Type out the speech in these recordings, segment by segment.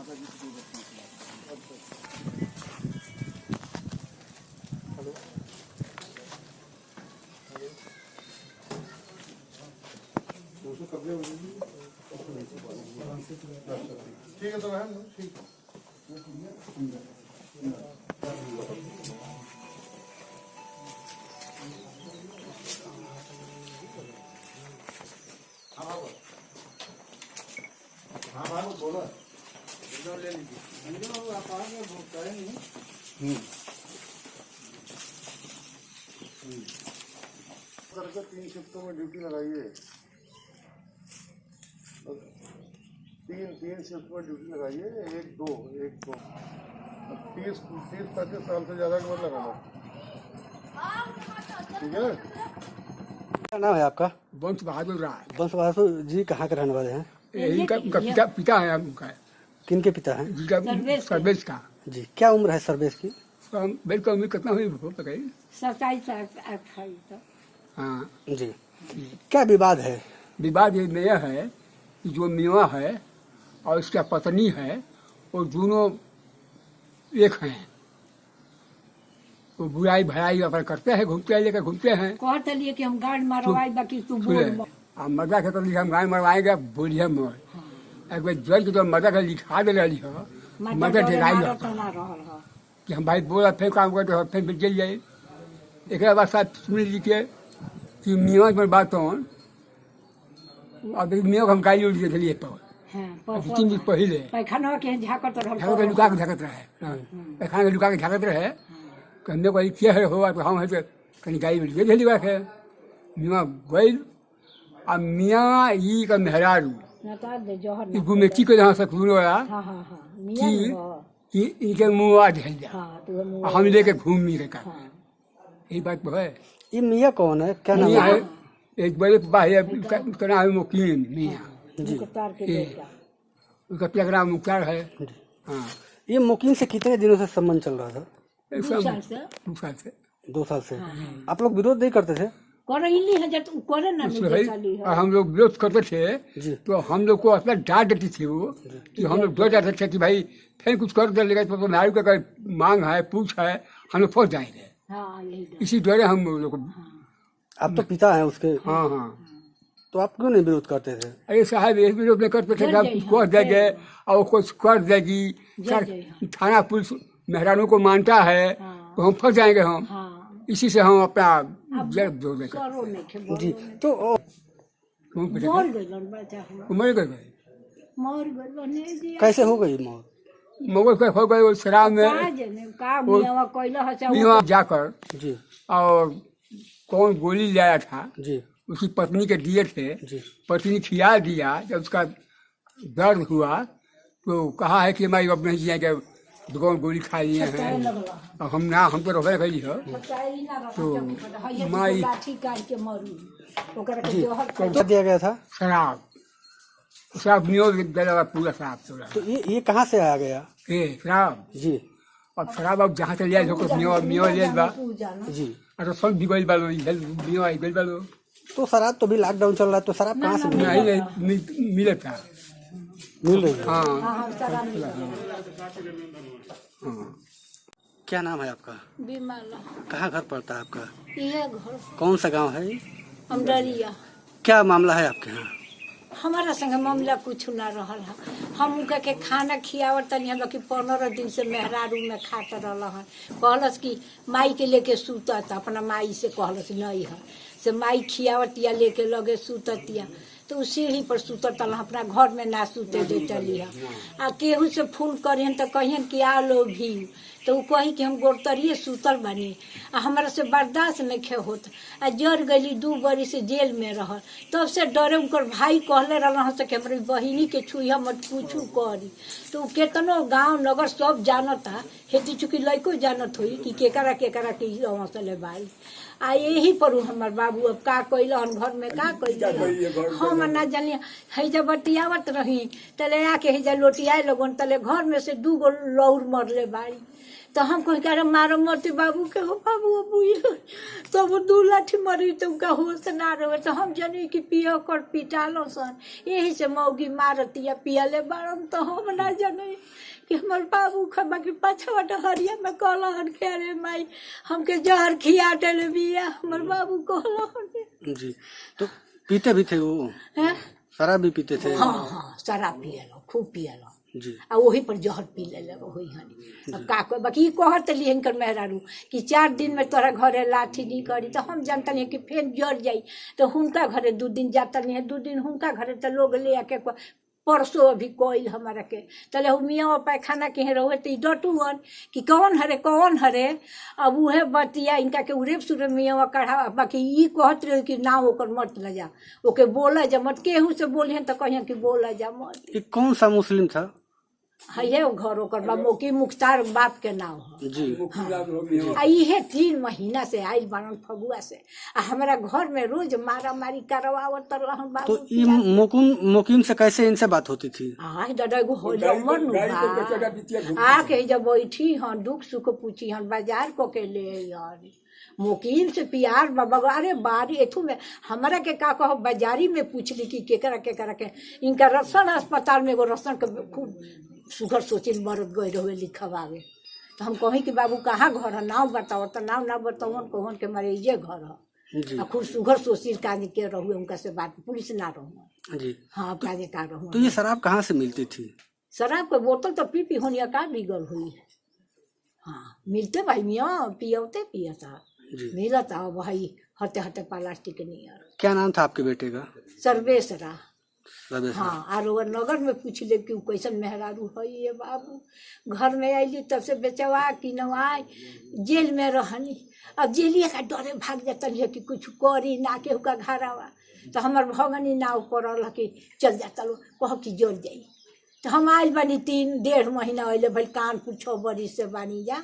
ठीक है तो बहन ठीक है। हाँ भाई बोलो ले लीजिए करके 3 शिफ्टों में ड्यूटी लगाइए। 3 शिफ्ट में ड्यूटी लगाइए, 1-2 30-35 साल से ज़्यादा की मत लगाना, ठीक है। क्या नाम है आपका? वंश बहादुर राय। वंश बहादुर जी कहाँ के रहने वाले हैं? यही उनका पिता है उनका। किनके पिता हैं? जिनका सर्वेश का। जी क्या उम्र है सर्वेश की? बेल का उम्र कितना हुई बताइए? 27-28। हाँ जी क्या विवाद है? विवाद ये है कि जो मेवा है और उसका पत्नी है वो दोनों एक हैं। वो बुराई भराई अपन करते हैं, लेकर घूमते हैं। कहते लिए कि हम गाड़ मारवाई बाकी तू बोल मर्दा के तो हम गाय मरवाएंगे बोलिए मोर। एक बार जल के तो मर्दा के लिखा दे रही हो, मर्दा ढेराई कि हम भाई बोला फिर काम करते हो फिर चल जाए। एक बार साथ सुन लीजिए कि मेवा में बात हो अब मेवा हम गाड़ी उड़ गए लिए पर 3 दिन पहले पैखाना के झाकत रहे, लुका के झाकत रहे, पैखाना के लुका के झाकत रहे। कहने को क्या है हुआ तो हम है तो कहीं गाड़ी उड़ गई बात है। मेवा गई अब मियाँ ई का मेहरारू गुमेची को जहाँ से खून होया कि इनके मुँह आ जा हम लेके घूम नहीं रखा। यही बात तो है। ये मियाँ कौन है? क्या नाम है? एक बड़े बाहर उसका नाम है मुकीम मियाँ जी। उसका प्लेग्राम मुख्तार है। हाँ ये मुकीम से कितने दिनों से संबंध चल रहा था? 2 साल से। 2 साल से। आप लोग विरोध नहीं करते थे? हम लोग विरोध करते थे तो हम लोग को अपना डांट देती थी वो कि हम लोग डर जाते थे कि भाई फिर कुछ कर देगा तो नारी का मांग है पूछ है हम लोग फंस जाएंगे। इसी डरे हम लोग को। आप तो पिता हैं उसके। हाँ तो आप क्यों नहीं विरोध करते थे? अरे साहब ये विरोध नहीं करते थे, कर देंगे और कुछ कर देगी थाना पुलिस मेहरानों को मानता है तो हम फंस जाएंगे। हम इसी से हम अपना जी तो मर गए। कैसे हो गई मौत? मौत हो गई वो शराब में जाकर जी। और कौन गोली लाया था जी उसकी पत्नी के दिए थे जी। पत्नी खिला दिया। जब उसका दर्द हुआ तो कहा है कि हमारी अब नहीं जिएंगे, दुकान गोली खा लिए हैं और हम तो रह गई हो तो माई क्या दिया गया था? शराब नियो पूरा शराब तो ये कहाँ से आ गया? शराब जी। अब शराब अब जहाँ से लिया मियो ले बा जी। और सब बिगल बालो मियो आई गल बालो। तो शराब तो भी लॉकडाउन चल रहा है तो शराब कहाँ से नहीं मिले था? मिल रही है। हाँ। क्या नाम है आपका? बिमला। कहाँ घर पड़ता है आपका? ये घर कौन सा गांव है? अमडरिया। क्या मामला है आपके यहाँ? हमारा संग मामला कुछ ना रहल है। हम उनका के खाना खियावत तनी हम कि 15 दिन से मेहरारू में खात रहल है। कहलस कि माई के लेके सूतत, अपना माई से कहलस नहीं है से माई खियावतिया लेके लगे सूततिया तो उसी ही पर सूतत अपना घर में ना सूते देतली है। आ केहू से फोन करियन तो कहियन कि आ लो भी तो वो कही कि हम गोरतरिए सूतल बनी आ हमारा से बर्दाश्त नहीं होत आ जर गई 2 बरिस से जेल में रह तब से डरे उनकर भाई कहले रहा कि हमारी बहिनी के छुइया मत पूछू करी तो केतनो गांव नगर सब जानता हेती चुकी लड़को जानत हुई कि केकरा के हौसले बाई आ यही पर हमार बाबू अब का कैल घर में का कैल हम ना जानिए हैजा बतियावत रही तले आके हैजा लोटियाए लगन तले घर में से 2 गो लौर मरले बाड़ी तो हम कह के मारो मरते बाबू के हो बाबू अबू तब 2 लाठी मरी तो उनका होश ना रहे तो हम जानी कि पिया कर पिटालो सन यही से मौगी मारतिया पियाले बारन तो हम ना जाने कि हमार बाबू खबा की पछवा डहरिया में कहलहन के अरे माई हमके जहर खिया देले बिया हमर बाबू कहलहन। जी, तो पीते भी थे वो? हैं? शराब भी पीते थे? हाँ हाँ, शराब पियलो, खूब पियलो। जी। आ वही पर जहर पी ले वही हनी। अब का को बाकी कहत लिए इनकर मेहरारू कि 4 दिन में तोरा घरे लाठी नहीं करी, तो हम जानता नहीं कि फिर जर जाई तो हुनका घरे 2 दिन जाता नहीं है, 2 दिन हुनका घरे तो लोग ले आके परसों अभी कोइल हमारा के तले मियाँ पैखाना के रहे तो डटुअन कि कौन हरे। अब उहे बतिया इनका के उरेप सुरे मियाँ कढ़ा बाकी ई कहत रहे कि ना ओकर मत ले जा, ओके बोला जा मत, केहू से बोलिहन तो कहियन कि बोला जा मत। ये कौन सा मुस्लिम था? है घर ओकर मोकी मुख्तार बाप के नाम है। जी। आ इहे 3 महीना से आइल बनन फगुआ से आ हमारा घर में रोज मारा मारी करवावत रहन बाबू। तो ये मुकीम से कैसे इनसे बात होती थी? आय दादा एगो हो जमर नुबा आके जब बैठी हन दुख सुख पूछी हन बाजार को के ले यार मुकीम से प्यार बाबा। अरे बारी एथू में हमारा के का कहो बाजारी में पूछली कि केकरा के इनका रसन अस्पताल में एगो रसन के खूब सुगर सोचिन मरद गए रहे लिखवावे तो हम कहीं कि बाबू कहाँ घर है, नाम बताओ तो नाम ना बताओ कहन के मारे ये घर है। खूब सुगर सोचिन काज के रहुए उनका से बात पुलिस ना रहूँ। जी हाँ काजे का रहूँ। तो ये शराब कहाँ से मिलती थी? शराब के बोतल तो पी होनी का बिगल हुई। हाँ मिलते भाई मियाँ पियते पियता मिलता भाई हटे हटे प्लास्टिक नियर। क्या नाम था आपके बेटे का? सर्वेसरा। हाँ और नगर में पूछ ले कि कैसन मेहरारू है ये बाबू। घर में आईली तब से बेचवा कि नवाई जेल में रहनी। अब जेलिए का डरे भाग जाता है कि कुछ करी ना केहू का घरवा तो हमार भगनी नाव पड़ल कि चल जाता लो कह कि जोड़ जाई तो हम आयल बानी 3-1.5 महीना अले भाई कानपुर 6 बरिस से बानी जा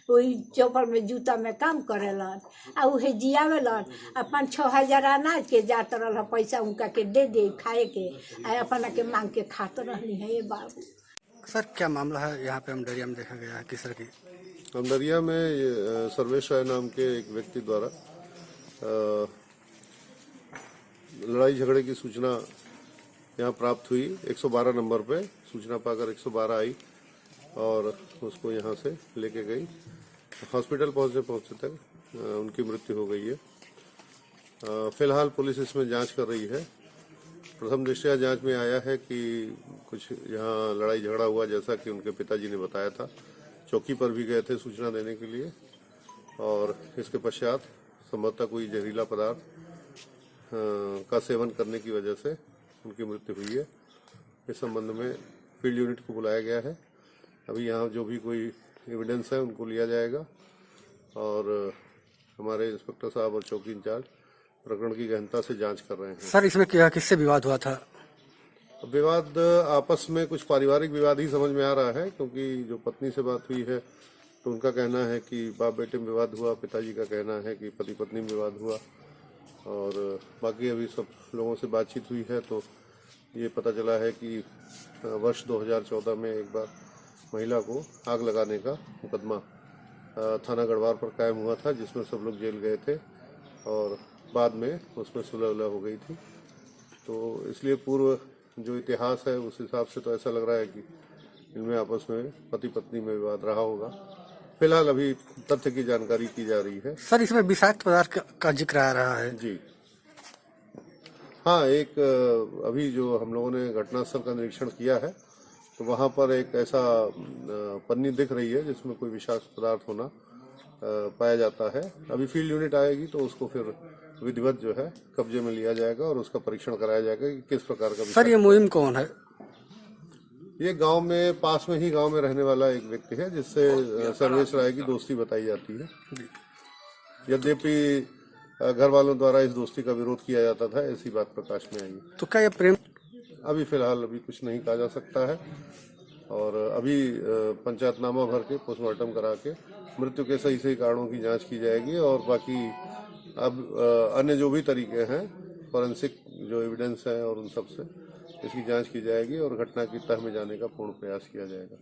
वही चौपर में जूता में काम करेलन आ उहे जियावेलन। 5-6 हजार अनाज के जात रहा पैसा उनका के दे खाए के आ अपना के मांग के खाते रहनी है ये बाबू। सर क्या मामला है यहाँ पे अमडरिया में देखा गया है किस तरह की? अमडरिया में सर्वेश राय नाम के एक व्यक्ति द्वारा लड़ाई झगड़े की सूचना यहाँ प्राप्त हुई। 112 नंबर पे सूचना पाकर 112 आई और उसको यहाँ से लेके गई। हॉस्पिटल पहुँचते तक उनकी मृत्यु हो गई है। फिलहाल पुलिस इसमें जांच कर रही है। प्रथम दृष्टया जांच में आया है कि कुछ यहाँ लड़ाई झगड़ा हुआ जैसा कि उनके पिताजी ने बताया था। चौकी पर भी गए थे सूचना देने के लिए और इसके पश्चात संभवतः कोई जहरीला पदार्थ का सेवन करने की वजह से उनकी मृत्यु हुई है। इस संबंध में फील्ड यूनिट को बुलाया गया है। अभी यहाँ जो भी कोई एविडेंस है उनको लिया जाएगा और हमारे इंस्पेक्टर साहब और चौकी इंचार्ज प्रकरण की गहनता से जांच कर रहे हैं। सर इसमें क्या किससे विवाद हुआ था? विवाद आपस में कुछ पारिवारिक विवाद ही समझ में आ रहा है क्योंकि जो पत्नी से बात हुई है तो उनका कहना है कि बाप बेटे में विवाद हुआ, पिताजी का कहना है कि पति पत्नी में विवाद हुआ और बाकी अभी सब लोगों से बातचीत हुई है तो ये पता चला है कि वर्ष 2014 में एक बार महिला को आग लगाने का मुकदमा थाना गढ़वार पर कायम हुआ था जिसमें सब लोग जेल गए थे और बाद में उसमें सुलह हो गई थी। तो इसलिए पूर्व जो इतिहास है उस हिसाब से तो ऐसा लग रहा है कि इनमें आपस में पति पत्नी में विवाद रहा होगा। फिलहाल अभी तथ्य की जानकारी की जा रही है। सर इसमें विषाक्त पदार्थ का जिक्र आ रहा है। जी हाँ, एक अभी जो हम लोगों ने घटनास्थल का निरीक्षण किया है तो वहाँ पर एक ऐसा पन्नी दिख रही है जिसमें कोई विषाक्त पदार्थ होना पाया जाता है। अभी फील्ड यूनिट आएगी तो उसको फिर विधिवत जो है कब्जे में लिया जाएगा और उसका परीक्षण कराया जाएगा कि किस प्रकार का। सर ये मुहिम कौन है? ये गांव में पास में ही गांव में रहने वाला एक व्यक्ति है जिससे सर्वेश राय की दोस्ती बताई जाती है। यद्यपि घर वालों द्वारा इस दोस्ती का विरोध किया जाता था, ऐसी बात प्रकाश में आई। तो क्या ये प्रेम? अभी फिलहाल अभी कुछ नहीं कहा जा सकता है और अभी पंचायतनामा भर के पोस्टमार्टम करा के मृत्यु के सही कारणों की जांच की जाएगी और बाकी अब अन्य जो भी तरीके हैं फॉरेंसिक जो एविडेंस है और उन सब से इसकी जांच की जाएगी और घटना की तह में जाने का पूर्ण प्रयास किया जाएगा।